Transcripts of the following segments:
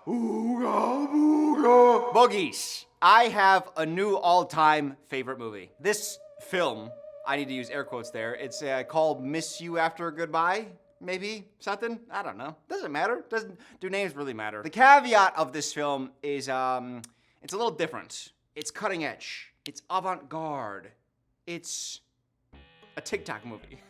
Ooga booga. Boogies. I have a new all-time favorite movie. This film, I need to use air quotes there. It's called Miss You After Goodbye. Maybe something? I don't know. Doesn't matter. Do names really matter? The caveat of this film is it's a little different. It's cutting edge. It's avant-garde. It's a TikTok movie.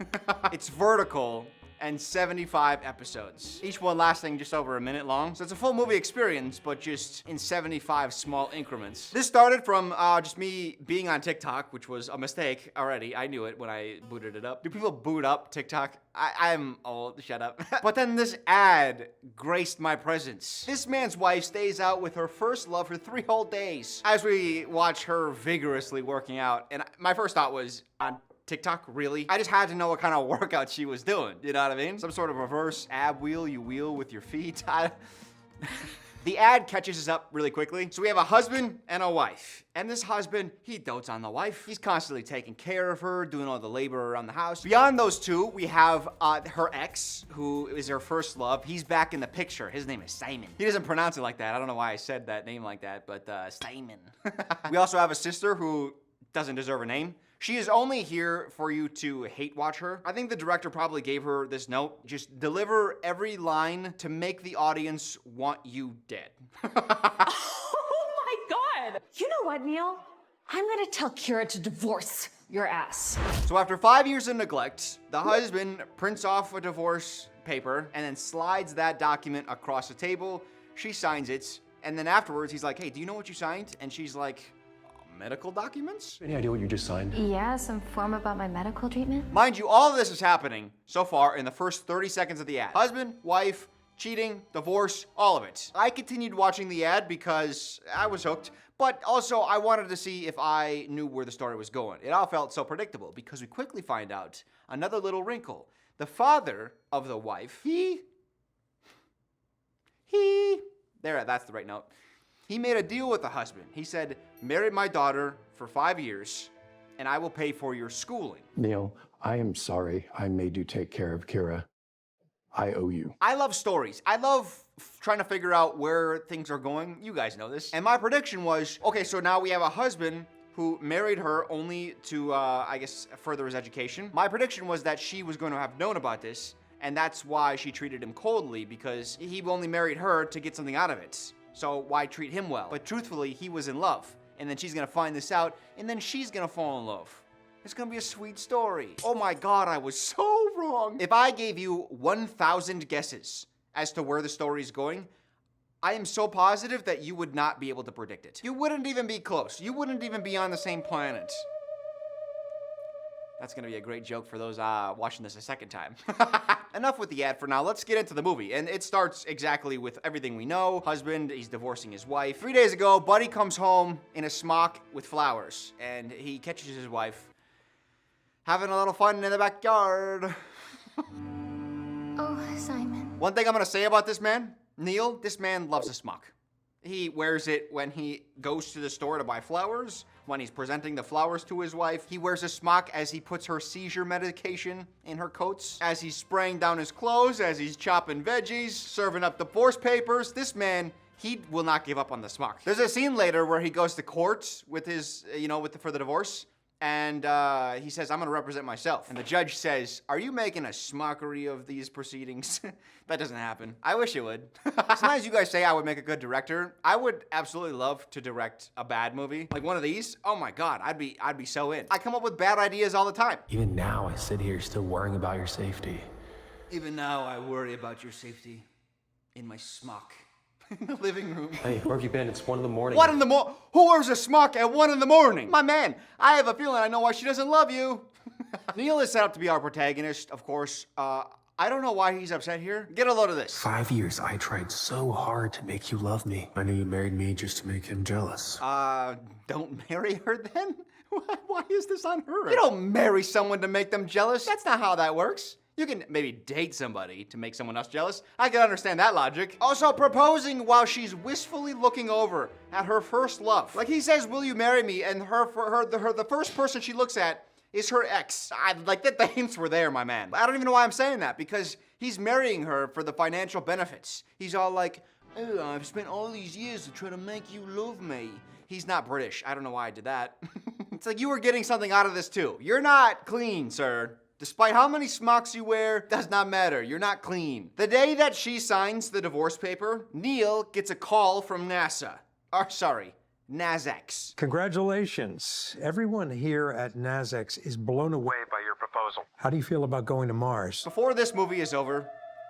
It's vertical and 75 episodes. Each one lasting just over a minute long. So it's a full movie experience, but just in 75 small increments. This started from just me being on TikTok, which was a mistake already. I knew it when I booted it up. Do people boot up TikTok? I'm old, shut up. But then this ad graced my presence. This man's wife stays out with her first love for 3 whole days. As we watch her vigorously working out, and my first thought was, on TikTok, really? I just had to know what kind of workout she was doing, you know what I mean? Some sort of reverse ab wheel, you wheel with your feet. The ad catches us up really quickly. So we have a husband and a wife. And this husband, he dotes on the wife. He's constantly taking care of her, doing all the labor around the house. Beyond those two, we have her ex, who is her first love. He's back in the picture. His name is Simon. He doesn't pronounce it like that. I don't know why I said that name like that, but Simon. We also have a sister who doesn't deserve a name. She is only here for you to hate watch her. I think the director probably gave her this note. Just deliver every line to make the audience want you dead. Oh my God. You know what, Neil? I'm gonna tell Kira to divorce your ass. So after 5 years of neglect, the husband prints off a divorce paper and then slides that document across the table. She signs it. And then afterwards, he's like, hey, do you know what you signed? And she's like, medical documents? Any idea what you just signed? Yeah, some form about my medical treatment. Mind you, all of this is happening so far in the first 30 seconds of the ad. Husband, wife, cheating, divorce, all of it. I continued watching the ad because I was hooked, but also I wanted to see if I knew where the story was going. It all felt so predictable because we quickly find out another little wrinkle. The father of the wife, that's the right note. He made a deal with the husband. He said, marry my daughter for 5 years, and I will pay for your schooling. Neil, I am sorry I made you take care of Kira. I owe you. I love stories. I love trying to figure out where things are going. You guys know this. And my prediction was, okay, so now we have a husband who married her only to, I guess, further his education. My prediction was that she was going to have known about this, and that's why she treated him coldly, because he only married her to get something out of it. So why treat him well? But truthfully, he was in love. And then she's gonna find this out, and then she's gonna fall in love. It's gonna be a sweet story. Oh my God, I was so wrong. If I gave you 1,000 guesses as to where the story is going, I am so positive that you would not be able to predict it. You wouldn't even be close. You wouldn't even be on the same planet. That's gonna be a great joke for those watching this a second time. Enough with the ad for now. Let's get into the movie. And it starts exactly with everything we know. Husband, he's divorcing his wife. 3 days ago, Buddy comes home in a smock with flowers. And he catches his wife having a little fun in the backyard. Oh, Simon. One thing I'm gonna say about this man, Neil, this man loves a smock. He wears it when he goes to the store to buy flowers, when he's presenting the flowers to his wife. He wears a smock as he puts her seizure medication in her coats, as he's spraying down his clothes, as he's chopping veggies, serving up divorce papers. This man, he will not give up on the smock. There's a scene later where he goes to court with his, for the divorce. And he says, I'm gonna represent myself. And the judge says, are you making a smockery of these proceedings? That doesn't happen. I wish it would. Sometimes you guys say I would make a good director. I would absolutely love to direct a bad movie. Like one of these. Oh my God, I'd be so in. I come up with bad ideas all the time. Even now, I sit here still worrying about your safety. Even now, I worry about your safety in my smock. In the living room. Hey, where have you been? It's 1 in the morning. Who wears a smock at 1 in the morning? My man, I have a feeling I know why she doesn't love you. Neil is set up to be our protagonist, of course. I don't know why he's upset here. Get a load of this. 5 years, I tried so hard to make you love me. I knew you married me just to make him jealous. Don't marry her then? Why is this on her? You don't marry someone to make them jealous. That's not how that works. You can maybe date somebody to make someone else jealous. I can understand that logic. Also, proposing while she's wistfully looking over at her first love. Like he says, will you marry me? And the first person she looks at is her ex. Like that the hints were there, my man. I don't even know why I'm saying that, because he's marrying her for the financial benefits. He's all like, "Oh, I've spent all these years to try to make you love me." He's not British. I don't know why I did that. It's like you were getting something out of this too. You're not clean, sir. Despite how many smocks you wear, does not matter. You're not clean. The day that she signs the divorce paper, Neil gets a call from NASA. NASX. Congratulations. Everyone here at NASX is blown away by your proposal. How do you feel about going to Mars? Before this movie is over,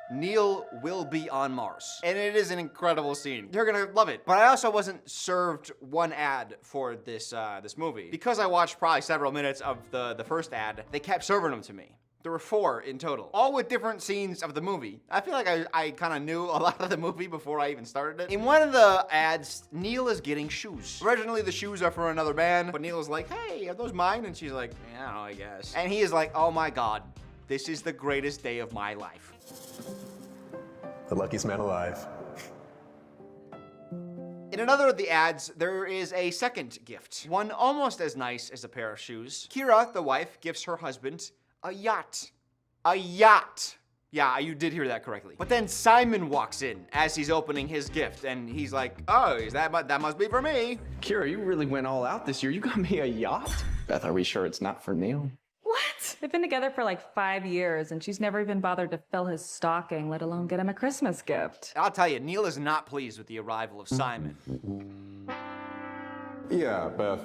Neil will be on Mars. And it is an incredible scene. You're gonna love it. But I also wasn't served one ad for this movie. Because I watched probably several minutes of the first ad, they kept serving them to me. There were 4 in total, all with different scenes of the movie. I feel like I kind of knew a lot of the movie before I even started it. In one of the ads, Neil is getting shoes. Originally, the shoes are for another band, but Neil is like, "Hey, are those mine?" And she's like, "Yeah, I guess." And he is like, "Oh my God, this is the greatest day of my life." The luckiest man alive. In another of the ads, there is a second gift, one almost as nice as a pair of shoes. Kira, the wife, gives her husband a yacht. A yacht. Yeah, you did hear that correctly. But then Simon walks in as he's opening his gift, and he's like, "Oh, that must be for me." Kira, you really went all out this year. You got me a yacht? Beth, are we sure it's not for Neil? What? They've been together for like 5 years, and she's never even bothered to fill his stocking, let alone get him a Christmas gift. I'll tell you, Neil is not pleased with the arrival of Simon. Yeah, Beth.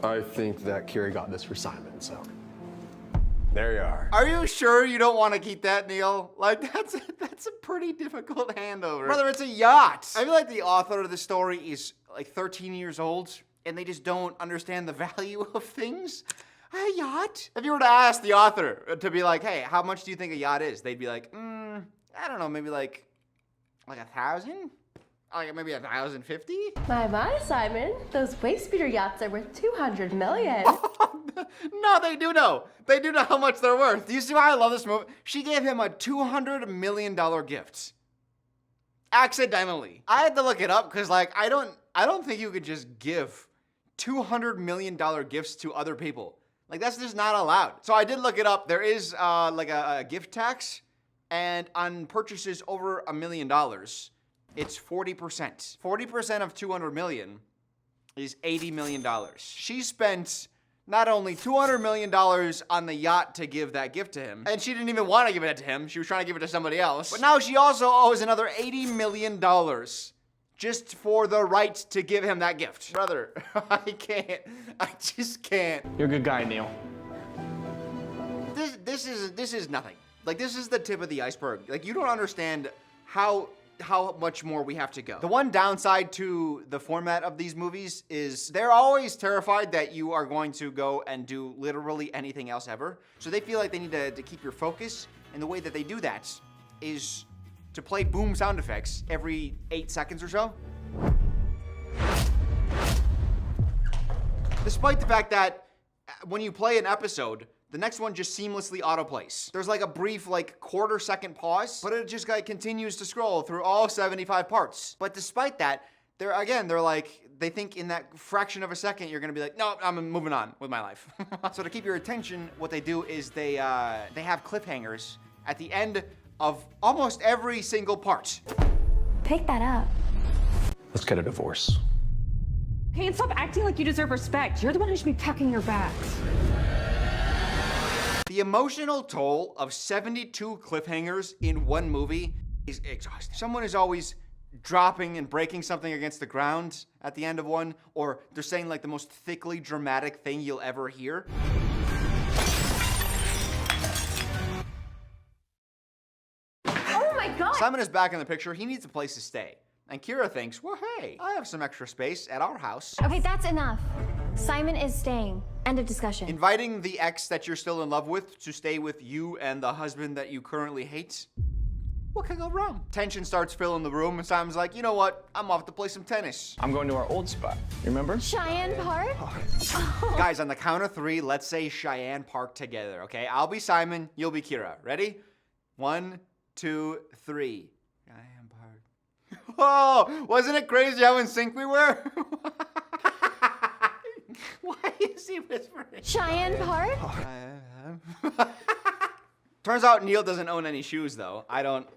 I think that Kira got this for Simon, so. There you are. Are you sure you don't want to keep that, Neil? Like, that's a pretty difficult handover. Brother, it's a yacht. I feel like the author of the story is like 13 years old, and they just don't understand the value of things. A yacht? If you were to ask the author to be like, "Hey, how much do you think a yacht is?" They'd be like, I don't know, maybe like 1,000? Like maybe 1,050? My, Simon. Those waste beater yachts are worth 200 million. No, they do know. They do know how much they're worth. Do you see why I love this movie? She gave him a $200 million gift. Accidentally. I had to look it up because, like, I don't think you could just give $200 million gifts to other people. Like, that's just not allowed. So I did look it up. There is like a gift tax, and on purchases over $1 million, it's 40%. 40% of 200 million is $80 million. She spent not only $200 million on the yacht to give that gift to him, and she didn't even want to give it to him. She was trying to give it to somebody else. But now she also owes another $80 million just for the right to give him that gift. Brother, I can't. I just can't. You're a good guy, Neil. This is nothing. Like, this is the tip of the iceberg. Like, you don't understand how much more we have to go. The one downside to the format of these movies is they're always terrified that you are going to go and do literally anything else ever. So they feel like they need to keep your focus, and the way that they do that is to play boom sound effects every 8 seconds or so. Despite the fact that when you play an episode, the next one just seamlessly autoplays. There's like a brief, like, quarter-second pause, but it just continues to scroll through all 75 parts. But despite that, they're like, they think in that fraction of a second, you're gonna be like, "No, I'm moving on with my life." So to keep your attention, what they do is they have cliffhangers at the end of almost every single part. Pick that up. Let's get a divorce. Hey, and stop acting like you deserve respect. You're the one who should be packing your bags. The emotional toll of 72 cliffhangers in one movie is exhausting. Someone is always dropping and breaking something against the ground at the end of one, or they're saying like the most thickly dramatic thing you'll ever hear. Oh my God! Simon is back in the picture. He needs a place to stay. And Kira thinks, well, hey, I have some extra space at our house. Okay, that's enough. Simon is staying. End of discussion. Inviting the ex that you're still in love with to stay with you and the husband that you currently hate? What can go wrong? Tension starts filling the room, and Simon's like, you know what? I'm off to play some tennis. I'm going to our old spot. You remember? Cheyenne Park? Guys, on the count of 3, let's say Cheyenne Park together, okay? I'll be Simon, you'll be Kira. Ready? 1, 2, 3. Cheyenne Park. Oh, wasn't it crazy how in sync we were? Why is he whispering? Cheyenne Park? Turns out Neil doesn't own any shoes, though. I don't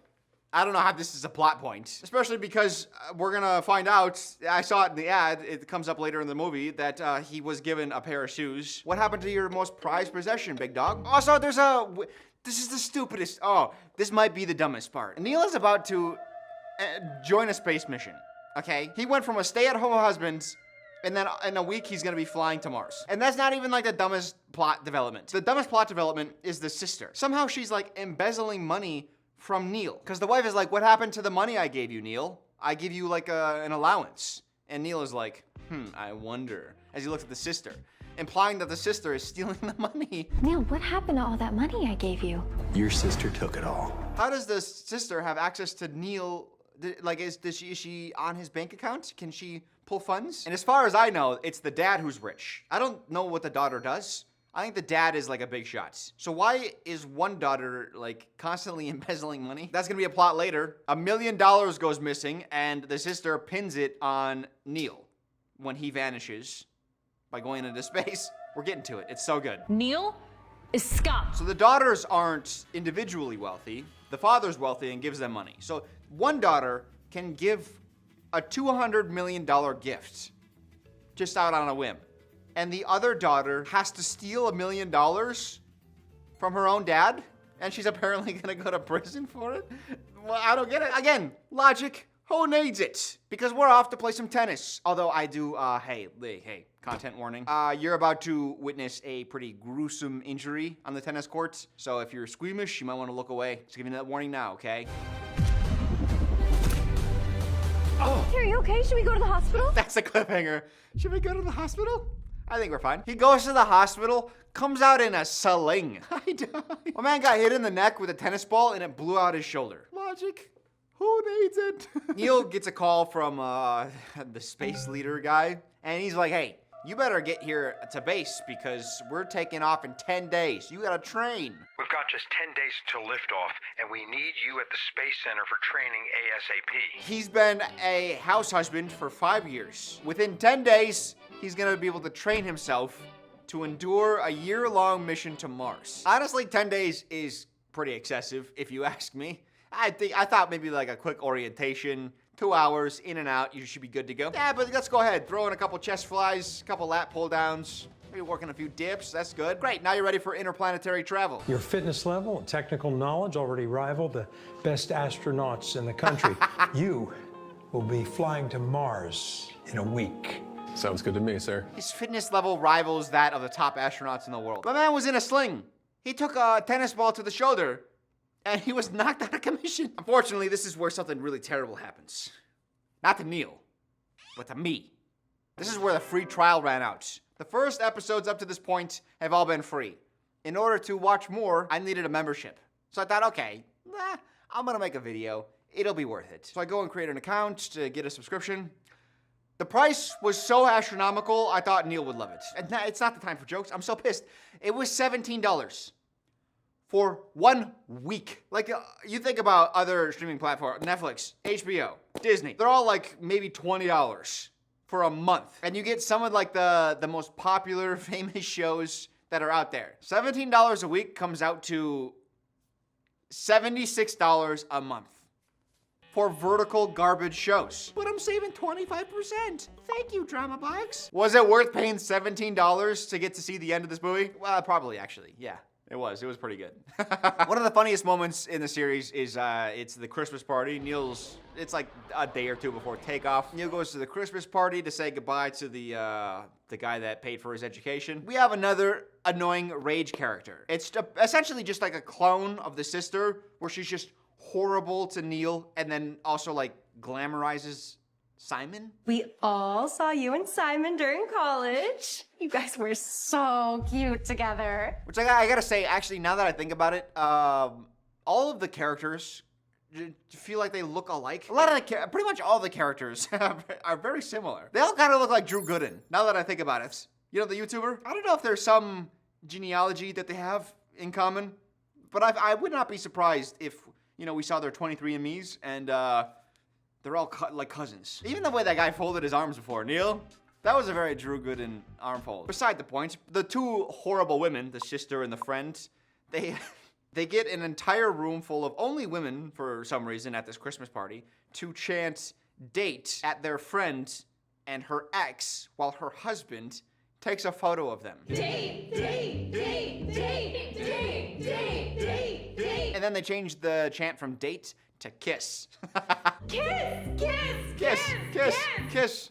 I don't know how this is a plot point, especially because we're gonna find out, I saw it in the ad, it comes up later in the movie, that he was given a pair of shoes. What happened to your most prized possession, big dog? Also, this is the stupidest, this might be the dumbest part. Neil is about to join a space mission, okay? He went from a stay-at-home husband, and then in a week he's gonna be flying to Mars. And that's not even like the dumbest plot development. The dumbest plot development is the sister. Somehow she's like embezzling money from Neil. Because the wife is like, what happened to the money I gave you, Neil? I give you like an allowance. And Neil is like, I wonder, as he looks at the sister, implying that the sister is stealing the money. Neil, what happened to all that money I gave you? Your sister took it all. How does the sister have access to Neil? Like, is she on his bank account? Can she pull funds? And as far as I know, it's the dad who's rich. I don't know what the daughter does. I think the dad is like a big shot. So why is one daughter like constantly embezzling money? That's gonna be a plot later. $1 million goes missing and the sister pins it on Neil when he vanishes by going into space. We're getting to it. It's so good. Neil is scum. So the daughters aren't individually wealthy. The father's wealthy and gives them money. So one daughter can give a $200 million gift just out on a whim. And the other daughter has to steal $1 million from her own dad, and she's apparently gonna go to prison for it? Well, I don't get it. Again, logic, who needs it? Because we're off to play some tennis. Although I do, hey, content warning. You're about to witness a pretty gruesome injury on the tennis court, so if you're squeamish, you might wanna look away. Just giving you that warning now, okay? Are you okay? Should we go to the hospital? That's a cliffhanger. Should we go to the hospital? I think we're fine. He goes to the hospital, comes out in a sling. I died. My man got hit in the neck with a tennis ball and it blew out his shoulder. Logic. Who needs it? Neil gets a call from the space leader guy, and he's like, hey, you better get here to base because we're taking off in 10 days. You gotta train. We've got just 10 days till liftoff, and we need you at the Space Center for training ASAP. He's been a house husband for 5 years. Within 10 days, he's gonna be able to train himself to endure a year-long mission to Mars. Honestly, 10 days is pretty excessive, if you ask me. I thought maybe like a quick orientation, 2 hours, in and out, you should be good to go. Yeah, but let's go ahead. Throw in a couple chest flies, a couple lat pull downs, maybe working a few dips, that's good. Great, now you're ready for interplanetary travel. Your fitness level and technical knowledge already rival the best astronauts in the country. You will be flying to Mars in a week. Sounds good to me, sir. His fitness level rivals that of the top astronauts in the world. My man was in a sling. He took a tennis ball to the shoulder, and he was knocked out of commission. Unfortunately, this is where something really terrible happens. Not to Neil, but to me. This is where the free trial ran out. The first episodes up to this point have all been free. In order to watch more, I needed a membership. So I thought, okay, I'm gonna make a video. It'll be worth it. So I go and create an account to get a subscription. The price was so astronomical, I thought Neil would love it. And it's not the time for jokes. I'm so pissed. It was $17 for 1 week. Like, you think about other streaming platforms, Netflix, HBO, Disney. They're all like maybe $20 for a month. And you get some of like the most popular, famous shows that are out there. $17 a week comes out to $76 a month for vertical garbage shows. But I'm saving 25%. Thank you, Drama Box. Was it worth paying $17 to get to see the end of this movie? Well, probably actually, yeah. It was pretty good. One of the funniest moments in the series is it's the Christmas party. It's like a day or two before takeoff. Neil goes to the Christmas party to say goodbye to the guy that paid for his education. We have another annoying rage character. It's essentially just like a clone of the sister where she's just horrible to Neil and then also like glamorizes Simon? We all saw you and Simon during college. You guys were so cute together. Which I gotta say, actually, now that I think about it, all of the characters feel like they look alike. Pretty much all the characters are very similar. They all kind of look like Drew Gooden, now that I think about it. You know, the YouTuber? I don't know if there's some genealogy that they have in common, but I would not be surprised if, you know, we saw their 23andMes and, they're all like cousins. Even the way that guy folded his arms before, Neil, that was a very Drew Gooden arm fold. Beside the point, the two horrible women, the sister and the friend, they They get an entire room full of only women, for some reason, at this Christmas party, to chant date at their friend and her ex, while her husband takes a photo of them. Date, date, date, date, date, date, date, date. And then they change the chant from date to kiss. Kiss, kiss, Kiss, kiss, kiss.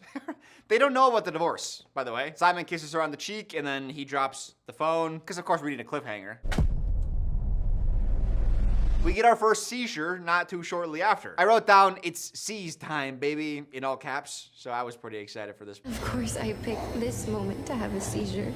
They don't know about the divorce, by the way. Simon kisses her on the cheek, and then he drops the phone, because of course we need a cliffhanger. We get our first seizure not too shortly after. I wrote down, "It's seize time, baby," in all caps, so I was pretty excited for this. Of course I picked this moment to have a seizure.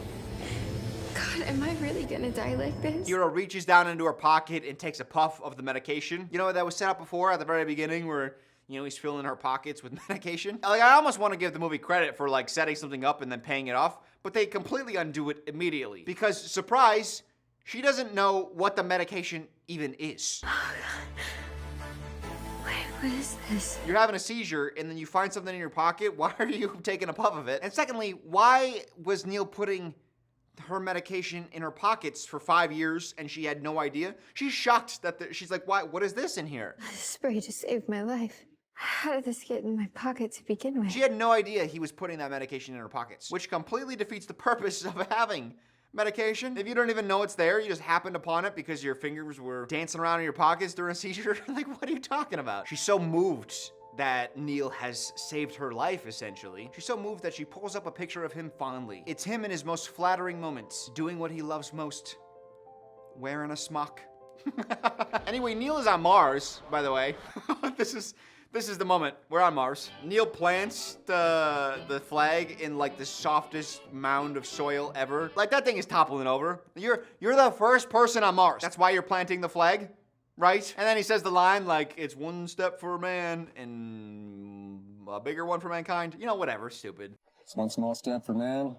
God, am I really gonna die like this? Kira reaches down into her pocket and takes a puff of the medication. You know that was set up before at the very beginning where, you know, he's filling her pockets with medication? Like, I almost want to give the movie credit for, like, setting something up and then paying it off, but they completely undo it immediately. Because, surprise, she doesn't know what the medication even is. Oh, God. Wait, what is this? You're having a seizure and then you find something in your pocket. Why are you taking a puff of it? And secondly, why was Neil putting her medication in her pockets for 5 years and she had no idea? She's shocked that she's like, "Why? What is this in here?" This spray just saved my life. How did this get in my pocket to begin with? She had no idea he was putting that medication in her pockets, which completely defeats the purpose of having medication. If you don't even know it's there, you just happened upon it because your fingers were dancing around in your pockets during a seizure. Like, what are you talking about? She's so moved that Neil has saved her life, essentially. She's so moved that she pulls up a picture of him fondly. It's him in his most flattering moments, doing what he loves most, wearing a smock. Anyway, Neil is on Mars, by the way. This is the moment. We're on Mars. Neil plants the flag in like the softest mound of soil ever. Like, that thing is toppling over. You're the first person on Mars. That's why you're planting the flag, right? And then he says the line like, "It's one step for man and a bigger one for mankind." You know, whatever, stupid. It's one small step for man,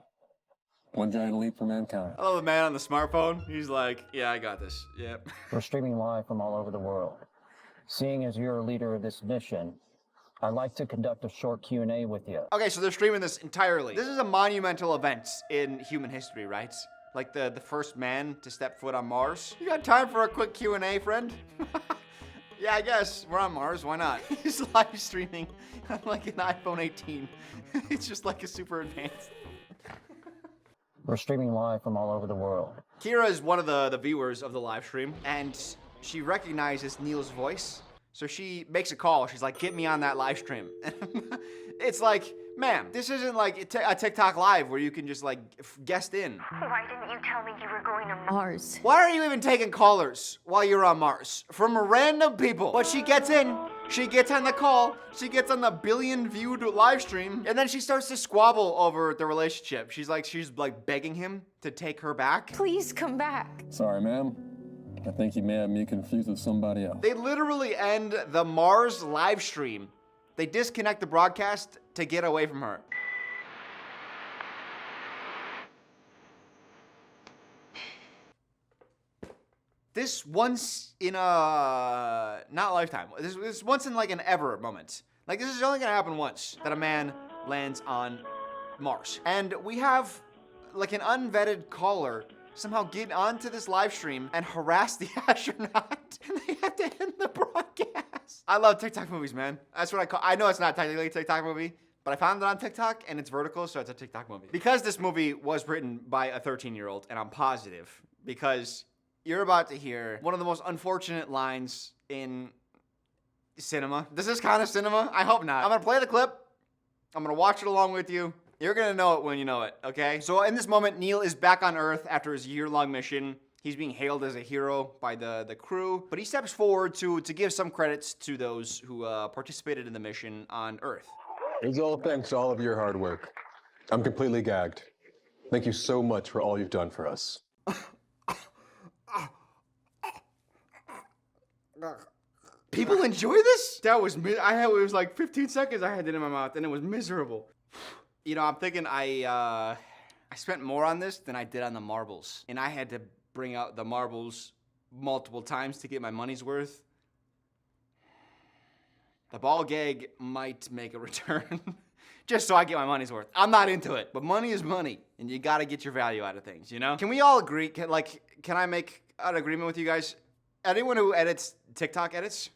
one giant leap for mankind. I love the man on the smartphone. He's like, "Yeah, I got this." Yep. We're streaming live from all over the world. Seeing as you're a leader of this mission, I'd like to conduct a short Q&A with you. Okay, so they're streaming this entirely. This is a monumental event in human history, right? Like the first man to step foot on Mars. You got time for a quick Q&A, friend? Yeah, I guess. We're on Mars. Why not? He's live streaming on like an iPhone 18. It's just like a super advanced. We're streaming live from all over the world. Kira is one of the viewers of the live stream, and she recognizes Neil's voice, so she makes a call. She's like, "Get me on that live stream." It's like, ma'am, this isn't like a TikTok live where you can just like guest in. Why didn't you tell me you were going to Mars? Why are you even taking callers while you're on Mars from random people? But she gets in, she gets on the call, she gets on the billion-viewed live stream, and then she starts to squabble over the relationship. She's like begging him to take her back. Please come back. Sorry, ma'am. I think you may have me confused with somebody else. They literally end the Mars live stream. They disconnect the broadcast to get away from her. This once in a, not lifetime, this once in like an ever moment. Like, this is only gonna happen once, that a man lands on Mars. And we have like an unvetted caller somehow get onto this live stream and harass the astronaut, and they have to end the broadcast. I love TikTok movies, man. That's what I know it's not technically a TikTok movie, but I found it on TikTok, and it's vertical, so it's a TikTok movie. Because this movie was written by a 13-year-old, and I'm positive, because you're about to hear one of the most unfortunate lines in cinema. Does this count as cinema? I hope not. I'm gonna play the clip. I'm gonna watch it along with you. You're gonna know it when you know it, okay? So in this moment, Neil is back on Earth after his year-long mission. He's being hailed as a hero by the crew, but he steps forward to give some credits to those who participated in the mission on Earth. It's all thanks to all of your hard work. I'm completely gagged. Thank you so much for all you've done for us. People enjoy this? That was, it was like 15 seconds I had it in my mouth, and it was miserable. You know, I'm thinking I spent more on this than I did on the marbles. And I had to bring out the marbles multiple times to get my money's worth. The ball gag might make a return. Just so I get my money's worth. I'm not into it, but money is money. And you gotta get your value out of things, you know? Can we all agree, can I make an agreement with you guys? anyone who edits TikTok edits,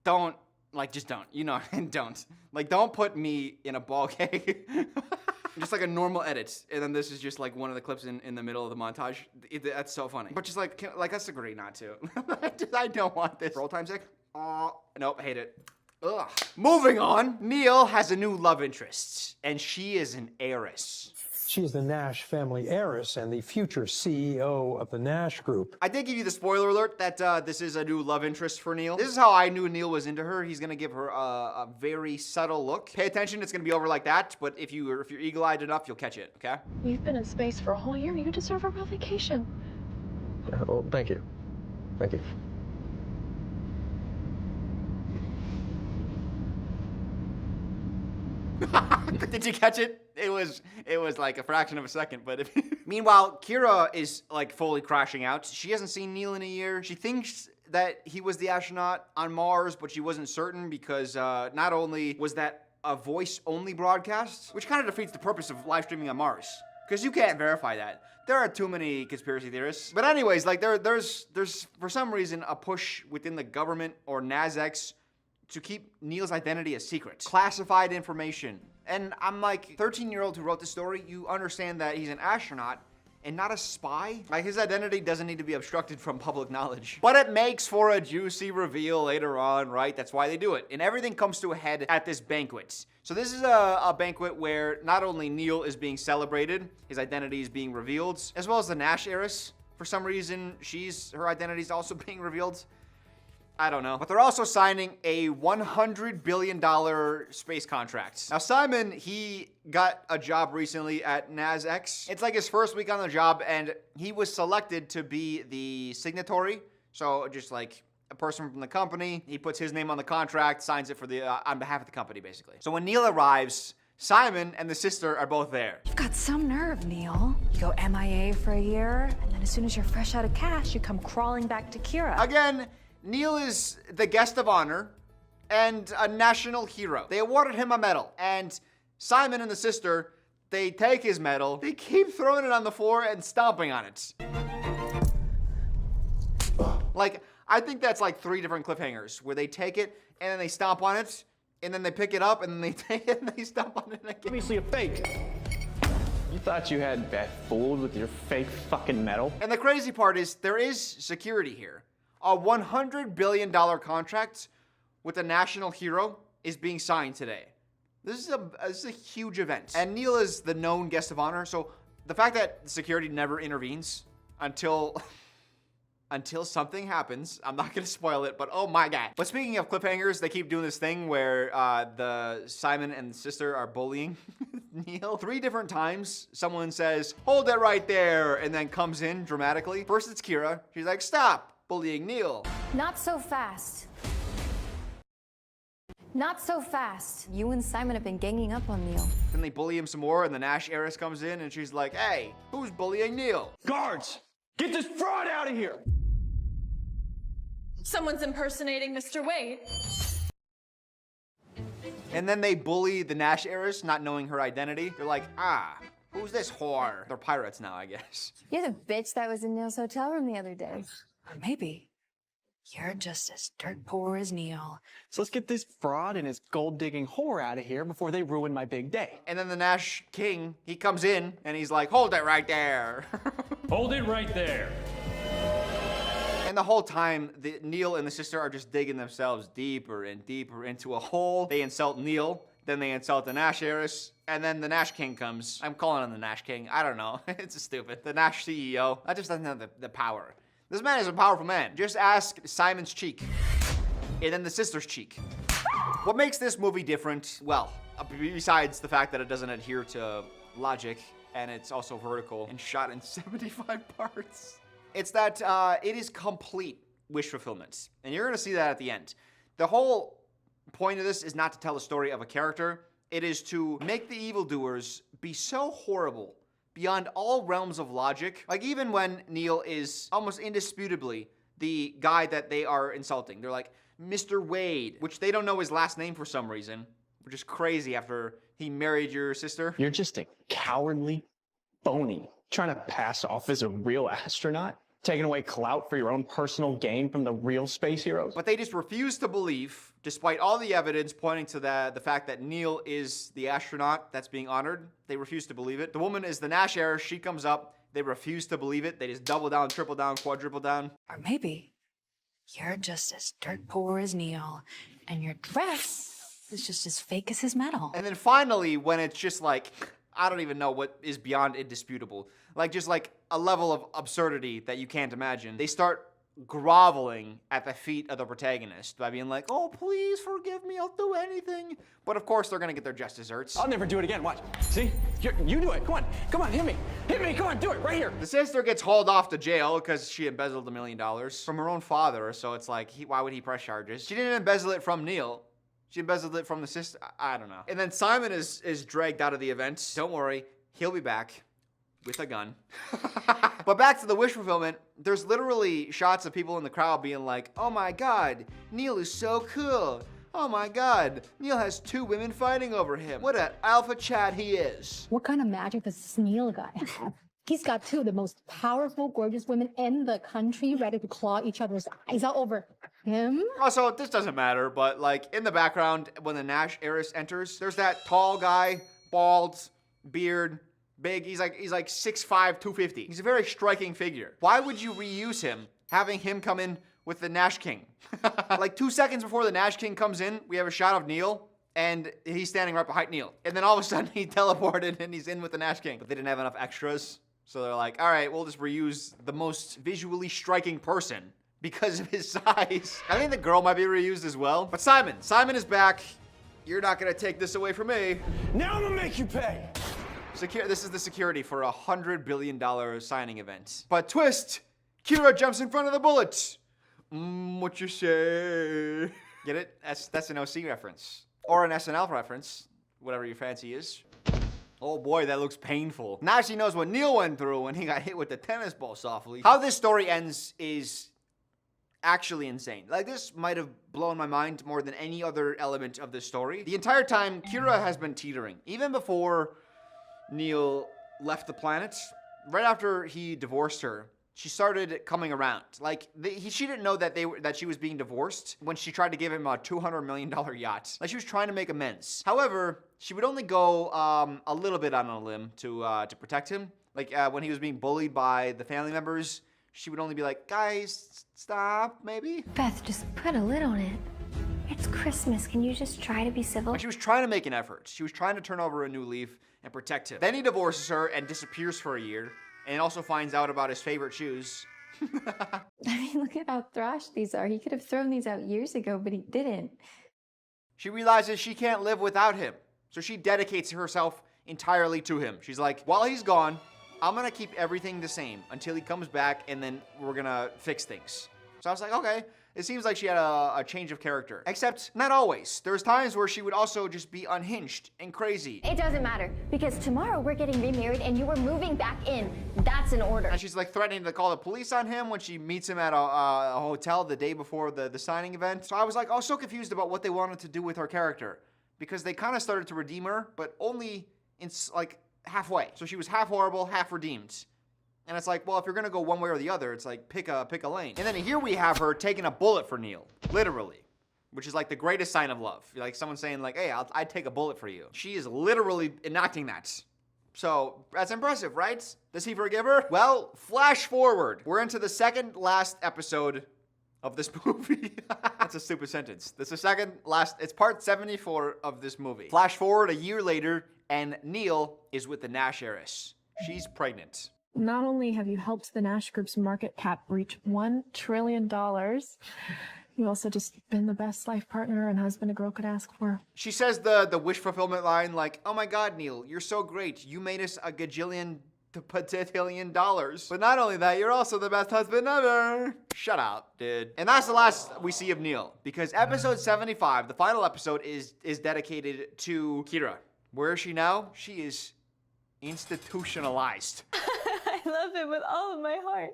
don't, like, just don't. You know, don't. Like, don't put me in a ball cake. Just like a normal edit, and then this is just like one of the clips in the middle of the montage. That's so funny. But just like let's agree not to. I don't want this. Roll time sick. Oh, nope, hate it. Ugh. Moving on, Neil has a new love interest, and she is an heiress. She is the Nash family heiress and the future CEO of the Nash Group. I did give you the spoiler alert that this is a new love interest for Neil. This is how I knew Neil was into her. He's gonna give her a very subtle look. Pay attention, it's gonna be over like that, but if you're eagle-eyed enough, you'll catch it, okay? We've been in space for a whole year. You deserve a real vacation. Oh, thank you. Thank you. Did you catch it? It was like a fraction of a second, but if Meanwhile, Kira is like fully crashing out. She hasn't seen Neil in a year. She thinks that he was the astronaut on Mars, but she wasn't certain because not only was that a voice-only broadcast, which kind of defeats the purpose of live streaming on Mars, because you can't verify that. There are too many conspiracy theorists. But anyways, like there's for some reason a push within the government or NASX to keep Neil's identity a secret. Classified information. And I'm like, 13-year-old who wrote the story, you understand that he's an astronaut and not a spy? Like, his identity doesn't need to be obstructed from public knowledge. But it makes for a juicy reveal later on, right? That's why they do it. And everything comes to a head at this banquet. So this is a banquet where not only Neil is being celebrated, his identity is being revealed, as well as the Nash heiress. For some reason, her identity is also being revealed. I don't know. But they're also signing a $100 billion space contract. Now, Simon, he got a job recently at NASX. It's like his first week on the job, and he was selected to be the signatory. So just like a person from the company, he puts his name on the contract, signs it for on behalf of the company, basically. So when Neil arrives, Simon and the sister are both there. You've got some nerve, Neil. You go MIA for a year, and then as soon as you're fresh out of cash, you come crawling back to Kira. Again, Neil is the guest of honor and a national hero. They awarded him a medal, and Simon and the sister, they take his medal, they keep throwing it on the floor and stomping on it. Like, I think that's like 3 different cliffhangers, where they take it, and then they stomp on it, and then they pick it up, and then they take it, and they stomp on it again. Obviously a fake. You thought you had Beth fooled with your fake fucking medal? And the crazy part is, there is security here. A $100 billion contract with a national hero is being signed today. This is a huge event. And Neil is the known guest of honor, so the fact that security never intervenes until something happens, I'm not gonna spoil it, but oh my god. But speaking of cliffhangers, they keep doing this thing where the Simon and the sister are bullying Neil. 3 different times, someone says, "Hold it right there," and then comes in dramatically. First it's Kira, she's like, "Stop bullying Neil." Not so fast. Not so fast. You and Simon have been ganging up on Neil. Then they bully him some more, and the Nash heiress comes in, and she's like, "Hey, who's bullying Neil?" Guards, get this fraud out of here! Someone's impersonating Mr. Wade. And then they bully the Nash heiress, not knowing her identity. They're like, who's this whore? They're pirates now, I guess. You're the bitch that was in Neil's hotel room the other day. Or maybe you're just as dirt poor as Neil. So let's get this fraud and his gold-digging whore out of here before they ruin my big day. And then the Nash king, he comes in, and he's like, "Hold it right there." Hold it right there. And the whole time, Neil and the sister are just digging themselves deeper and deeper into a hole. They insult Neil, then they insult the Nash heiress, and then the Nash king comes. I'm calling him the Nash king. I don't know. It's stupid. The Nash CEO. That just doesn't have the power. This man is a powerful man. Just ask Simon's cheek, and then the sister's cheek. What makes this movie different? Well, besides the fact that it doesn't adhere to logic, and it's also vertical and shot in 75 parts. It's that it is complete wish fulfillment. And you're gonna see that at the end. The whole point of this is not to tell the story of a character. It is to make the evildoers be so horrible beyond all realms of logic. Like, even when Neil is almost indisputably the guy that they are insulting. They're like, Mr. Wade, which they don't know his last name for some reason, which is crazy after he married your sister. You're just a cowardly phony trying to pass off as a real astronaut. Taking away clout for your own personal gain from the real space heroes? But they just refuse to believe, despite all the evidence pointing to the fact that Neil is the astronaut that's being honored. They refuse to believe it. The woman is the Nash heiress. She comes up. They refuse to believe it. They just double down, triple down, quadruple down. Or maybe you're just as dirt poor as Neil, and your dress is just as fake as his metal. And then finally, when it's just like, I don't even know what is beyond indisputable, like just like a level of absurdity that you can't imagine, they start groveling at the feet of the protagonist by being like, oh, please forgive me, I'll do anything. But of course, they're gonna get their just desserts. I'll never do it again, watch. See? You do it, come on, hit me, come on, do it, right here. The sister gets hauled off to jail because she embezzled $1 million from her own father, so it's like, why would he press charges? She didn't embezzle it from Neil. She embezzled it from the sister. I don't know. And then Simon is dragged out of the event. Don't worry, he'll be back with a gun. But back to the wish fulfillment, there's literally shots of people in the crowd being like, oh my God, Neil is so cool. Oh my God, Neil has 2 women fighting over him. What an alpha Chad he is. What kind of magic does this Neil guy have? He's got 2 of the most powerful, gorgeous women in the country ready to claw each other's eyes out over him. Also, this doesn't matter, but like in the background, when the Nash heiress enters, there's that tall guy, bald, beard, big. He's like 6'5", 250. He's a very striking figure. Why would you reuse him, having him come in with the Nash King? Like 2 seconds before the Nash King comes in, we have a shot of Neil, and he's standing right behind Neil. And then all of a sudden, he teleported and he's in with the Nash King. But they didn't have enough extras, so they're like, all right, we'll just reuse the most visually striking person because of his size. I think the girl might be reused as well. But Simon is back. You're not gonna take this away from me. Now I'm gonna make you pay. This is the security for a $100 billion signing event. But twist, Kira jumps in front of the bullets. What you say? Get it? That's an OC reference. Or an SNL reference, whatever your fancy is. Oh boy, that looks painful. Now she knows what Neil went through when he got hit with the tennis ball softly. How this story ends is actually insane. Like, this might have blown my mind more than any other element of this story. The entire time, Kira has been teetering. Even before Neil left the planet, right after he divorced her, she started coming around. Like, she didn't know that she was being divorced when she tried to give him a $200 million yacht. Like, she was trying to make amends. However, she would only go a little bit on a limb to protect him. Like, when he was being bullied by the family members, she would only be like, guys, stop, maybe? Beth, just put a lid on it. It's Christmas. Can you just try to be civil? But she was trying to make an effort. She was trying to turn over a new leaf and protect him. Then he divorces her and disappears for a year, and also finds out about his favorite shoes. I mean, look at how thrashed these are. He could have thrown these out years ago, but he didn't. She realizes she can't live without him, so she dedicates herself entirely to him. She's like, while he's gone, I'm gonna keep everything the same until he comes back, and then we're gonna fix things. So I was like, okay. It seems like she had a change of character. Except, not always. There's times where she would also just be unhinged and crazy. It doesn't matter, because tomorrow we're getting remarried and you were moving back in. That's an order. And she's like threatening to call the police on him when she meets him at a hotel the day before the signing event. So I was like, I was so confused about what they wanted to do with her character. Because they kind of started to redeem her, but only in like halfway. So she was half horrible, half redeemed. And it's like, well, if you're gonna go one way or the other, it's like, pick a lane. And then here we have her taking a bullet for Neil, literally, which is like the greatest sign of love. Like someone saying like, hey, I'd take a bullet for you. She is literally enacting that. So that's impressive, right? Does he forgive her? Well, flash forward. We're into the second last episode of this movie. That's a stupid sentence. This is it's part 74 of this movie. Flash forward a year later, and Neil is with the Nash heiress. She's pregnant. Not only have you helped the Nash Group's market cap reach $1 trillion, you've also just been the best life partner and husband a girl could ask for. She says the wish fulfillment line like, oh my God, Neil, you're so great. You made us a gajillion patillion dollars. But not only that, you're also the best husband ever. Shut up, dude. And that's the last we see of Neil, because episode 75, the final episode, is dedicated to Kira. Where is she now? She is institutionalized. I love it with all of my heart.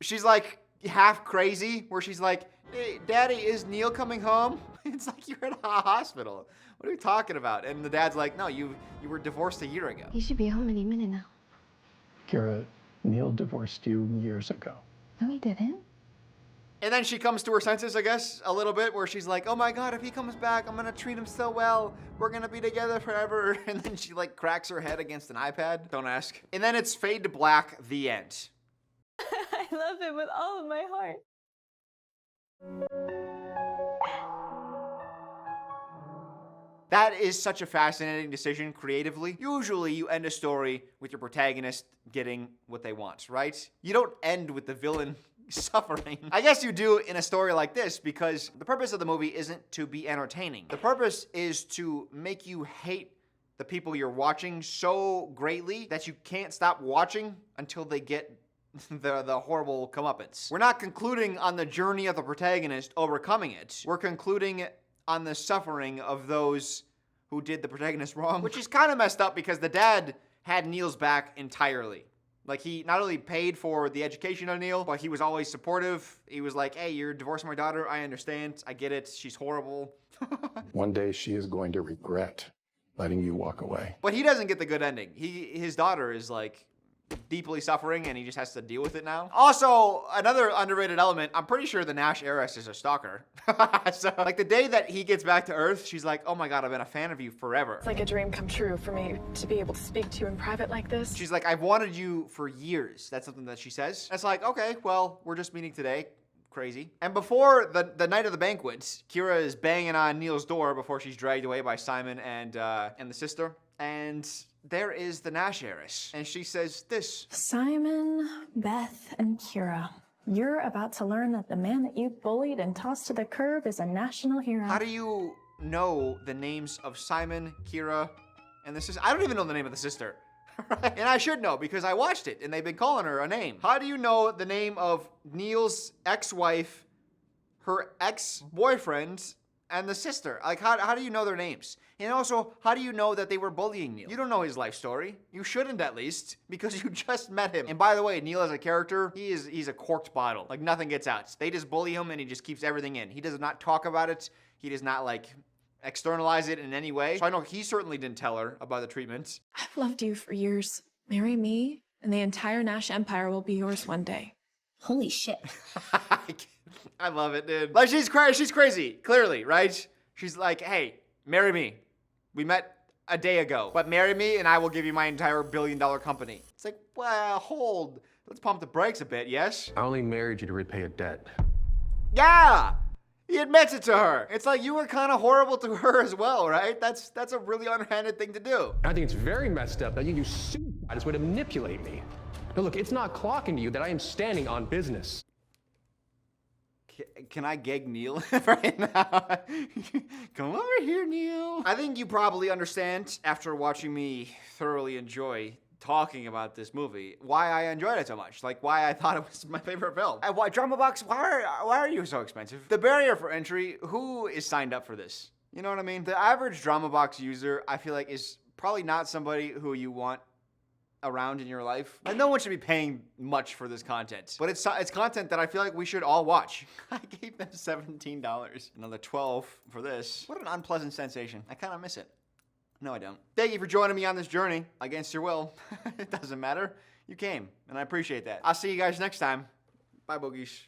She's like half crazy, where she's like, hey, Daddy, is Neil coming home? It's like, you're in a hospital. What are we talking about? And the dad's like, no, you were divorced a year ago. He should be home any minute now. Kira, Neil divorced you years ago. No, he didn't. And then she comes to her senses, I guess, a little bit, where she's like, oh my God, if he comes back, I'm gonna treat him so well. We're gonna be together forever. And then she like cracks her head against an iPad. Don't ask. And then it's fade to black, the end. I love him with all of my heart. That is such a fascinating decision creatively. Usually you end a story with your protagonist getting what they want, right? You don't end with the villain suffering. I guess you do in a story like this because the purpose of the movie isn't to be entertaining. The purpose is to make you hate the people you're watching so greatly that you can't stop watching until they get the horrible comeuppance. We're not concluding on the journey of the protagonist overcoming it. We're concluding on the suffering of those who did the protagonist wrong, which is kind of messed up because the dad had Neil's back entirely. Like, he not only paid for the education of Neil, but he was always supportive. He was like, hey, you're divorcing my daughter. I understand. I get it. She's horrible. One day she is going to regret letting you walk away. But he doesn't get the good ending. His daughter is like deeply suffering and he just has to deal with it now. Also, another underrated element, I'm pretty sure the Nash heiress is a stalker. So, like, the day that he gets back to Earth, she's like, oh my God, I've been a fan of you forever. It's like a dream come true for me to be able to speak to you in private like this. She's like, I've wanted you for years. That's something that she says. It's like, okay, well, we're just meeting today. Crazy. And before the night of the banquet, Kira is banging on Neil's door before she's dragged away by Simon and the sister. And there is the Nash heiress. And she says this. Simon, Beth, and Kira, you're about to learn that the man that you bullied and tossed to the curb is a national hero. How do you know the names of Simon, Kira, and the sister? I don't even know the name of the sister. And I should know because I watched it and they've been calling her a name. How do you know the name of Neil's ex-wife, her ex-boyfriend, and the sister? Like, how do you know their names? And also, how do you know that they were bullying Neil? You don't know his life story. You shouldn't, at least, because you just met him. And by the way, Neil as a character, he's a corked bottle. Like, nothing gets out. They just bully him and he just keeps everything in. He does not talk about it. He does not, like, externalize it in any way. So I know he certainly didn't tell her about the treatment. I've loved you for years. Marry me, and the entire Nash Empire will be yours one day. Holy shit. I love it, dude. Like, she's crazy, clearly, right? She's like, hey, marry me. We met a day ago, but marry me and I will give you my entire billion-dollar company. It's like, well, hold. Let's pump the brakes a bit, yes? I only married you to repay a debt. Yeah! He admits it to her. It's like you were kind of horrible to her as well, right? That's a really underhanded thing to do. I think it's very messed up that you use suicide as a way to manipulate me. Now look, it's not clocking to you that I am standing on business. Can I gag Neil right now? Come over here, Neil. I think you probably understand, after watching me thoroughly enjoy talking about this movie, why I enjoyed it so much. Like, why I thought it was my favorite film. Why Drama Box, why are you so expensive? The barrier for entry, who is signed up for this? You know what I mean? The average Drama Box user, I feel like, is probably not somebody who you want around in your life. And no one should be paying much for this content. But it's content that I feel like we should all watch. I gave them $17. Another $12 for this. What an unpleasant sensation. I kind of miss it. No, I don't. Thank you for joining me on this journey against your will. It doesn't matter. You came, and I appreciate that. I'll see you guys next time. Bye, boogies.